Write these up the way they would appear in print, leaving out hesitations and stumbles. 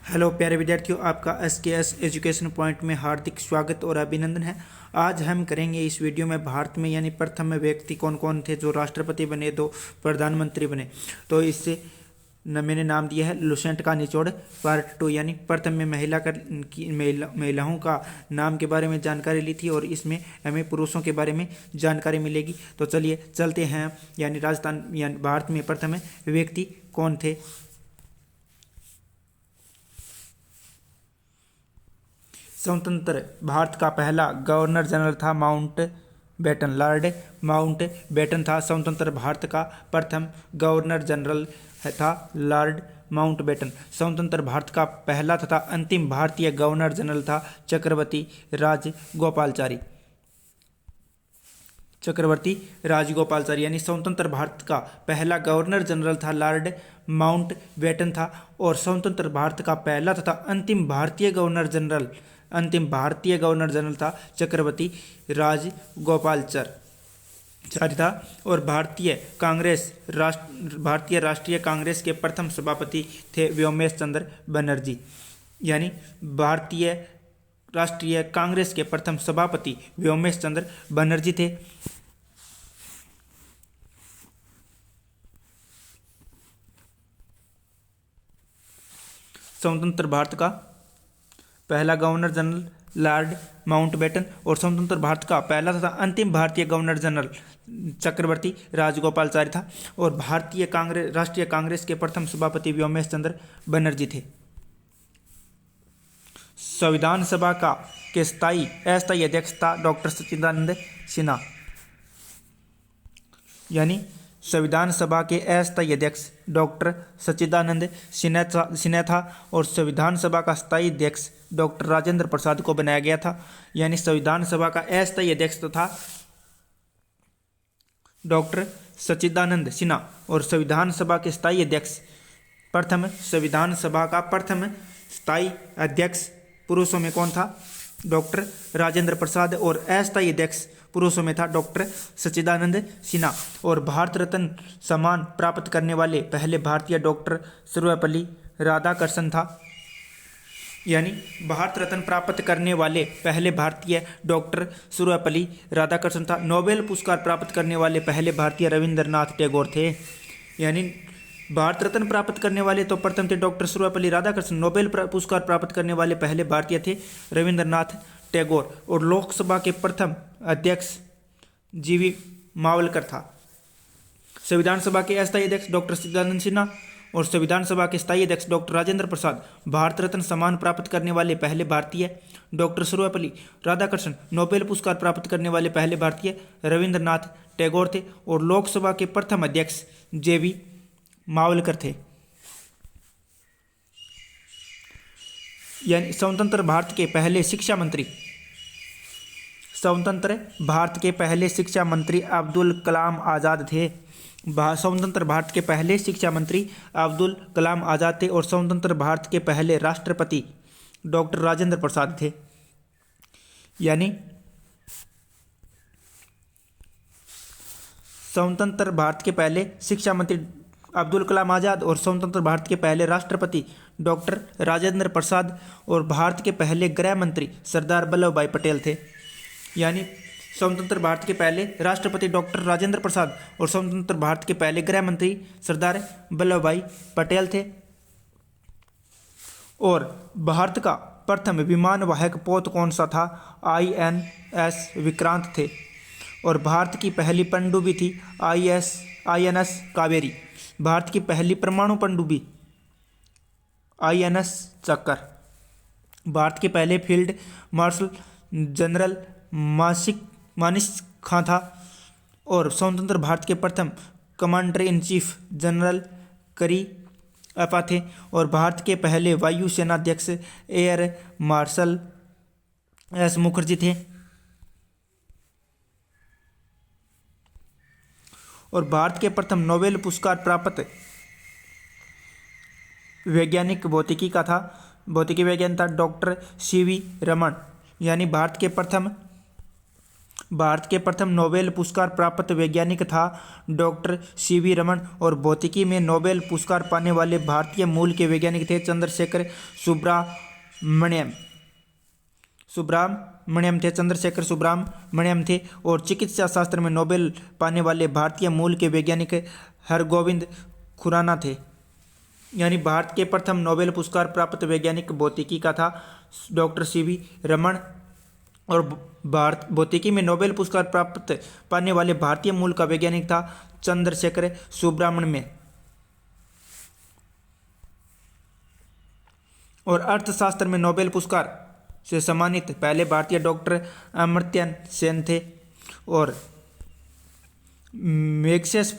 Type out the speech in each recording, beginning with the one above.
Hello प्यारे विद्यार्थियों, आपका एसकेएस एजुकेशन पॉइंट में हार्दिक स्वागत और अभिनंदन है। आज हम करेंगे इस वीडियो में भारत में यानी प्रथम व्यक्ति कौन कौन थे जो राष्ट्रपति बने, दो प्रधानमंत्री बने। तो इससे मैंने नाम दिया है लुसेंट का निचोड़ पार्ट 2, यानी प्रथम में महिलाओं का नाम के बारे में जानकारी ली थी और इसमें हमें पुरुषों के बारे में जानकारी मिलेगी। तो चलिए चलते हैं, यानी राजस्थान यानी भारत में प्रथम व्यक्ति कौन थे। स्वतंत्र भारत का पहला गवर्नर जनरल था Mountbatten, Lord Mountbatten था। स्वतंत्र भारत का प्रथम गवर्नर जनरल था लॉर्ड माउंट बेटन। स्वतंत्र भारत का पहला तथा अंतिम भारतीय गवर्नर जनरल था चक्रवर्ती राजगोपालचारी, यानी स्वतंत्र भारत का पहला गवर्नर जनरल था लॉर्ड माउंट बेटन था। और स्वतंत्र भारत का पहला तथा अंतिम भारतीय गवर्नर जनरल था चक्रवर्ती राजगोपालचारी था। और भारतीय राष्ट्रीय कांग्रेस के प्रथम सभापति थे व्योमेश चंद्र बनर्जी, यानी भारतीय राष्ट्रीय कांग्रेस के प्रथम सभापति व्योमेश चंद्र बनर्जी थे। स्वतंत्र भारत का पहला governor general Lord Mountbatten और स्वतंत्र भारत का पहला तथा अंतिम भारतीय गवर्नर जनरल चक्रवर्ती राजगोपालचारी था। और राष्ट्रीय कांग्रेस के प्रथम सभापति व्योमेश चंद्र बनर्जी थे। संविधान सभा के अस्थायी अध्यक्ष था डॉक्टर सच्चिदानंद सिन्हा, यानी संविधान सभा के अस्थायी अध्यक्ष डॉक्टर सच्चिदानंद सिन्हा था। और संविधान सभा का स्थायी अध्यक्ष डॉक्टर राजेंद्र प्रसाद को बनाया गया था, यानी संविधान सभा का अस्थायी अध्यक्ष तो था डॉक्टर सच्चिदानंद सिन्हा। और संविधान सभा के स्थायी अध्यक्ष संविधान सभा का प्रथम स्थायी अध्यक्ष पुरुषों में कौन था? डॉक्टर राजेंद्र प्रसाद। और अस्थायी अध्यक्ष पुरुषों में था डॉक्टर सच्चिदानंद सिन्हा। और भारत रत्न सम्मान प्राप्त करने वाले पहले भारतीय डॉक्टर सर्वपल्ली राधाकृष्णन था, यानी भारत रत्न प्राप्त करने वाले पहले भारतीय डॉक्टर सर्वपल्ली राधाकृष्णन था। नोबेल पुरस्कार प्राप्त करने वाले पहले भारतीय रविंद्रनाथ टैगोर थे, यानी भारत रत्न प्राप्त करने वाले तो प्रथम थे डॉक्टर सर्वपल्ली राधाकृष्णन। नोबेल पुरस्कार प्राप्त करने वाले पहले भारतीय थे रविंद्रनाथ टैगोर। और लोकसभा के प्रथम अध्यक्ष जीवी मावलकर था। संविधान सभा के अस्थायी अध्यक्ष डॉक्टर सच्चिदानंद सिन्हा और संविधान सभा के स्थायी अध्यक्ष डॉक्टर राजेंद्र प्रसाद। भारत रत्न सम्मान प्राप्त करने वाले पहले भारतीय डॉक्टर सर्वपल्ली राधाकृष्णन। नोबेल पुरस्कार प्राप्त करने वाले पहले भारतीय रविंद्रनाथ टैगोर थे। और लोकसभा के प्रथम अध्यक्ष जेवी मावलकर थे। यानी स्वतंत्र भारत के पहले शिक्षा मंत्री अब्दुल कलाम आज़ाद थे। स्वतंत्र भारत के पहले शिक्षा मंत्री अब्दुल कलाम आज़ाद थे। और स्वतंत्र भारत के पहले राष्ट्रपति डॉक्टर राजेंद्र प्रसाद थे, यानी स्वतंत्र भारत के पहले शिक्षा मंत्री अब्दुल कलाम आज़ाद और स्वतंत्र भारत के पहले राष्ट्रपति डॉक्टर राजेंद्र प्रसाद और भारत के पहले गृह मंत्री सरदार वल्लभ भाई पटेल थे, यानी स्वतंत्र भारत के पहले राष्ट्रपति डॉक्टर राजेंद्र प्रसाद और स्वतंत्र भारत के पहले गृह मंत्री सरदार वल्लभ भाई पटेल थे। और भारत का प्रथम विमान वाहक पोत कौन सा था? INS विक्रांत थे। और भारत की पहली पनडुब्बी थी INS कावेरी। भारत की पहली परमाणु पनडुब्बी INS चक्कर। भारत के पहले फील्ड मार्शल जनरल मानिक खां था। और स्वतंत्र भारत के प्रथम commander in chief general Cariappa थे। और भारत के पहले वायुसेनाध्यक्ष एयर मार्शल S मुखर्जी थे। और भारत के प्रथम नोबेल पुरस्कार प्राप्त वैज्ञानिक भौतिकी वैज्ञानिक था डॉक्टर CV रमन, यानी भारत के प्रथम भारत के प्रथम नोबेल पुरस्कार प्राप्त वैज्ञानिक था डॉक्टर सीवी रमन और भौतिकी में नोबेल पुरस्कार पाने वाले भारतीय मूल के वैज्ञानिक थे चंद्रशेखर सुब्रमण्यम थे और चिकित्सा शास्त्र में नोबेल पाने वाले भारतीय मूल के वैज्ञानिक हरगोविंद खुराना थे। यानी भारत के प्रथम नोबेल पुरस्कार प्राप्त वैज्ञानिक भौतिकी का था डॉक्टर सीवी रमन और भारत भौतिकी में नोबेल पुरस्कार प्राप्त पाने वाले भारतीय मूल का वैज्ञानिक था चंद्रशेखर सुब्रमण्यम। और अर्थशास्त्र में नोबेल पुरस्कार से सम्मानित पहले भारतीय डॉक्टर अमर्त्य सेन थे और मैग्सेस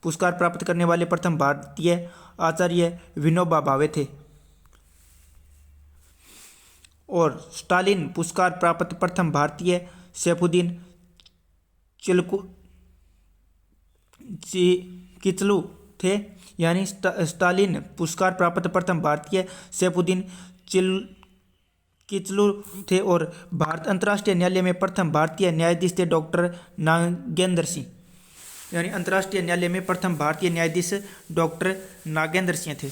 पुरस्कार प्राप्त करने वाले प्रथम भारतीय आचार्य विनोबा भावे थे। और स्टालिन पुरस्कार प्राप्त प्रथम भारतीय सैफुद्दीन किचलू थे। यानी स्टालिन पुरस्कार प्राप्त प्रथम भारतीय सैफुद्दीन किचलू थे और भारत अंतर्राष्ट्रीय न्यायालय में प्रथम भारतीय न्यायाधीश थे डॉक्टर नागेंद्र सिंह। यानी अंतर्राष्ट्रीय न्यायालय में प्रथम भारतीय न्यायाधीश डॉक्टर नागेंद्र सिंह थे।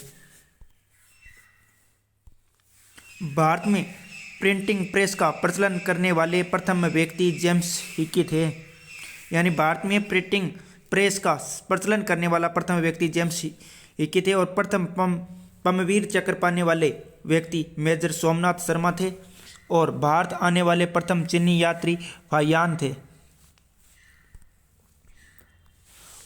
भारत में प्रिंटिंग प्रेस का प्रचलन करने वाले प्रथम व्यक्ति जेम्स हिकी थे। यानी भारत में प्रिंटिंग प्रेस का प्रचलन करने वाला प्रथम व्यक्ति जेम्स हिकी थे और प्रथम परमवीर चक्र पाने वाले व्यक्ति मेजर सोमनाथ शर्मा थे और भारत आने वाले प्रथम चीनी यात्री फाहियान थे।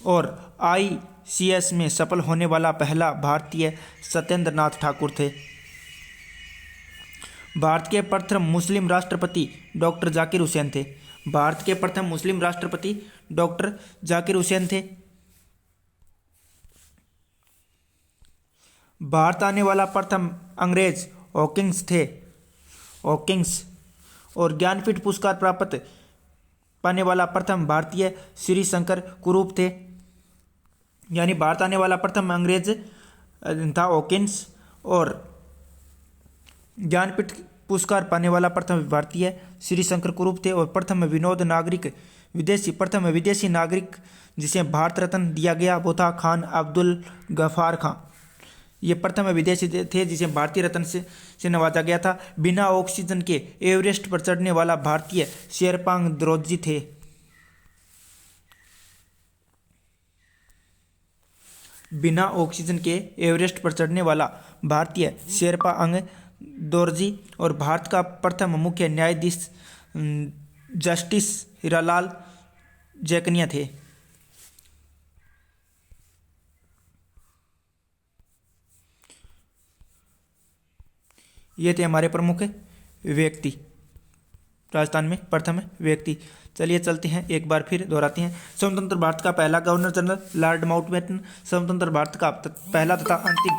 और ICS में सफल होने वाला पहला भारतीय सत्येंद्र नाथ ठाकुर थे। भारत के प्रथम मुस्लिम राष्ट्रपति डॉक्टर जाकिर हुसैन थे। भारत के प्रथम मुस्लिम राष्ट्रपति डॉक्टर जाकिर हुसैन थे। भारत आने वाला प्रथम अंग्रेज हॉकिंस और ज्ञानपीठ पुरस्कार प्राप्त पाने वाला प्रथम भारतीय श्री शंकर कुरूप थे। यानी भारत आने वाला प्रथम अंग्रेज था हॉकिंस और ज्ञानपीठ पुरस्कार पाने वाला प्रथम भारतीय श्री शंकर कुरूप थे। और प्रथम विदेशी नागरिक जिसे भारत रत्न दिया गया वो था खान अब्दुल गफ्फार खां। ये प्रथम विदेशी थे जिसे भारतीय रत्न से नवाजा गया था। बिना ऑक्सीजन के एवरेस्ट पर चढ़ने वाला भारतीय शेरपांग दोरजी थे। बिना ऑक्सीजन के एवरेस्ट पर चढ़ने वाला भारतीय शेरपांग दोरजी और भारत का प्रथम मुख्य न्यायाधीश जस्टिस हीरालाल जैकनिया थे। ये थे हमारे प्रमुख व्यक्ति, राजस्थान में प्रथम व्यक्ति। चलिए चलते हैं, एक बार फिर दोहराते हैं। स्वतंत्र भारत का पहला गवर्नर जनरल लॉर्ड माउंटबेटन, स्वतंत्र भारत का पहला तथा अंतिम